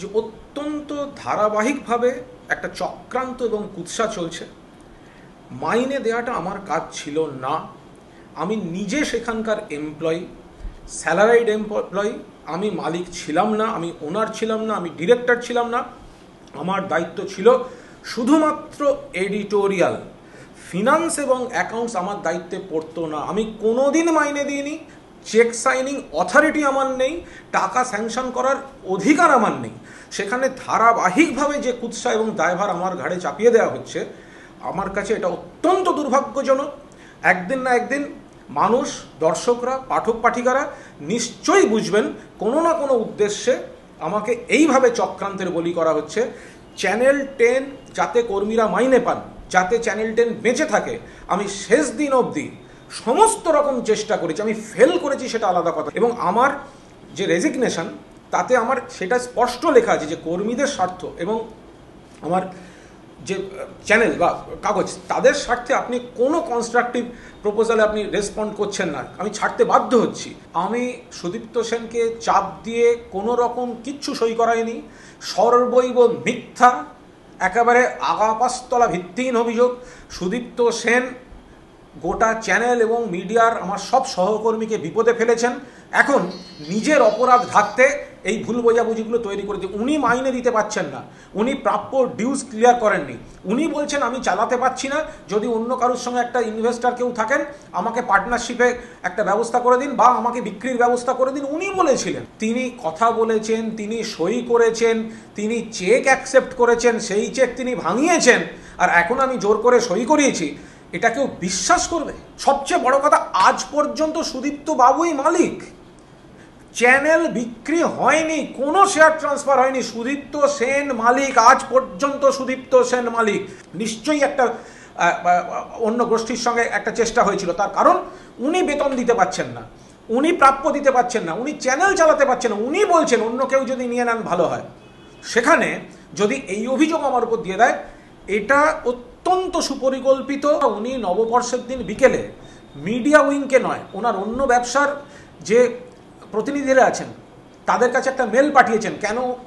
যে অত্যন্ত ধারাবাহিকভাবে একটা চক্রান্ত এবং কুৎসা চলছে। মাইনে দেওয়াটা আমার কাজ ছিল না। আমি নিজে সেখানকার এমপ্লয়ি, স্যালারাইড এমপ্লয়ি। আমি মালিক ছিলাম না, আমি ওনার ছিলাম না, আমি ডিরেক্টর ছিলাম না। আমার দায়িত্ব ছিল শুধুমাত্র এডিটোরিয়াল। ফিনান্স এবং অ্যাকাউন্টস আমার দায়িত্বে পড়তো না। আমি কোনোদিন মাইনে দিইনি, চেক সাইনিং অথরিটি আমার নেই, টাকা স্যাংশন করার অধিকার আমার নেই। সেখানে ধারাবাহিকভাবে যে কুৎসা এবং দায়ভার আমার ঘাড়ে চাপিয়ে দেওয়া হচ্ছে, আমার কাছে এটা অত্যন্ত দুর্ভাগ্যজনক। একদিন না একদিন মানুষ, দর্শকরা, পাঠক পাঠিকারা নিশ্চয়ই বুঝবেন কোনো না কোনো উদ্দেশ্যে আমাকে এইভাবে চক্রান্তের বলি করা হচ্ছে। চ্যানেল 10 যাতে কর্মীরা মাইনে পান, যাতে চ্যানেল 10 বেঁচে থাকে, আমি শেষ দিন অবধি সমস্ত রকম চেষ্টা করেছি। আমি ফেল করেছি সেটা আলাদা কথা, এবং আমার যে রেজিগনেশন তাতে আমার সেটা স্পষ্ট লেখা আছে যে কর্মীদের স্বার্থ এবং আমার যে চ্যানেল বা কাগজ তাদের স্বার্থে আপনি কোনো কনস্ট্রাকটিভ প্রপোজালে আপনি রেসপন্ড করছেন না, আমি ছাড়তে বাধ্য হচ্ছি। আমি সুদীপ্ত সেনকে চাপ দিয়ে কোনো রকম কিচ্ছু সই করাইনি। সর্বৈব মিথ্যা, একেবারে আগাপাস্তলা ভিত্তিহীন অভিযোগ। সুদীপ্ত সেন গোটা চ্যানেল এবং মিডিয়ার আমার সব সহকর্মীকে বিপদে ফেলেছেন। এখন নিজের অপরাধ ঢাকতে এই ভুল বোঝাবুঝিগুলো তৈরি করেছে। উনি মাইনে দিতে পারছেন না, উনি প্রাপ্য ডিউজ ক্লিয়ার করেননি। উনি বলছেন আমি চালাতে পারছি না, যদি অন্য কারোর সঙ্গে একটা ইনভেস্টর কেউ থাকেন আমাকে পার্টনারশিপে একটা ব্যবস্থা করে দিন বা আমাকে বিক্রির ব্যবস্থা করে দিন। উনি বলেছিলেন, তিনি কথা বলেছেন, তিনি সই করেছেন, তিনি চেক অ্যাকসেপ্ট করেছেন, সেই চেক তিনি ভাঙিয়েছেন, আর এখন আমি জোর করে সই করিয়েছি। এটা কেউ বিশ্বাস করবে? সবচেয়ে বড় কথা, আজ পর্যন্ত সুদীপ্ত বাবুই মালিক। চ্যানেল বিক্রি হয়নি, কোনো শেয়ার ট্রান্সফার হয়নি, সুদীপ্ত সেন মালিক। আজ পর্যন্ত সুদীপ্ত সেন মালিক। নিশ্চয়ই একটা অন্য গোষ্ঠীর সঙ্গে একটা চেষ্টা হয়েছিল, তার কারণ উনি বেতন দিতে পারছেন না, উনি প্রাপ্য দিতে পারছেন না, উনি চ্যানেল চালাতে পারছেন না। উনি বলছেন অন্য কেউ যদি নিয়ে নেন ভালো হয়। সেখানে যদি এই অভিযোগ আমার উপর দিয়ে দেয়, এটা অত্যন্ত সুপরিকল্পিত। উনি নববর্ষের দিন বিকেলে মিডিয়া উইংকে নয়, ওনার অন্য ব্যবসার যে প্রতিনিধিরা আছেন তাদের কাছে একটা মেল পাঠিয়েছেন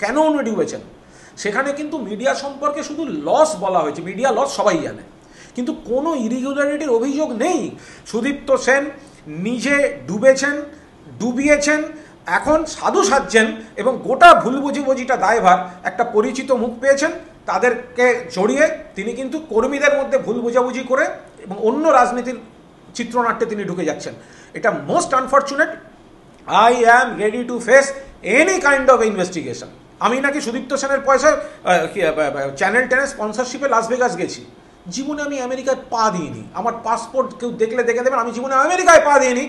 কেন উনি ডুবেছেন। সেখানে কিন্তু মিডিয়া সম্পর্কে শুধু লস বলা হয়েছে। মিডিয়া লস সবাই জানে, কিন্তু কোনো ইরিগুলারিটির অভিযোগ নেই। সুদীপ্ত সেন নিজে ডুবেছেন, ডুবিয়েছেন, এখন সাধু সাজছেন এবং গোটা ভুল বুঝিটা দায়ভার একটা পরিচিত মুখ পেয়েছেন, তাদেরকে জড়িয়ে তিনি কিন্তু কর্মীদের মধ্যে ভুল বোঝাবুঝি করে এবং অন্য রাজনীতির চিত্রনাট্যে তিনি ঢুকে যাচ্ছেন। এটা most unfortunate. I am ready to face any kind of investigation. আমি নাকি সুদীপ্ত সেনের পয়সায় চ্যানেল 10 স্পন্সরশিপে লাস ভেগাস গেছি। জীবনে আমি আমেরিকায় পা দিইনি। আমার পাসপোর্ট কেউ দেখলে দেখে দেবেন, আমি জীবনে আমেরিকায় পা দিইনি।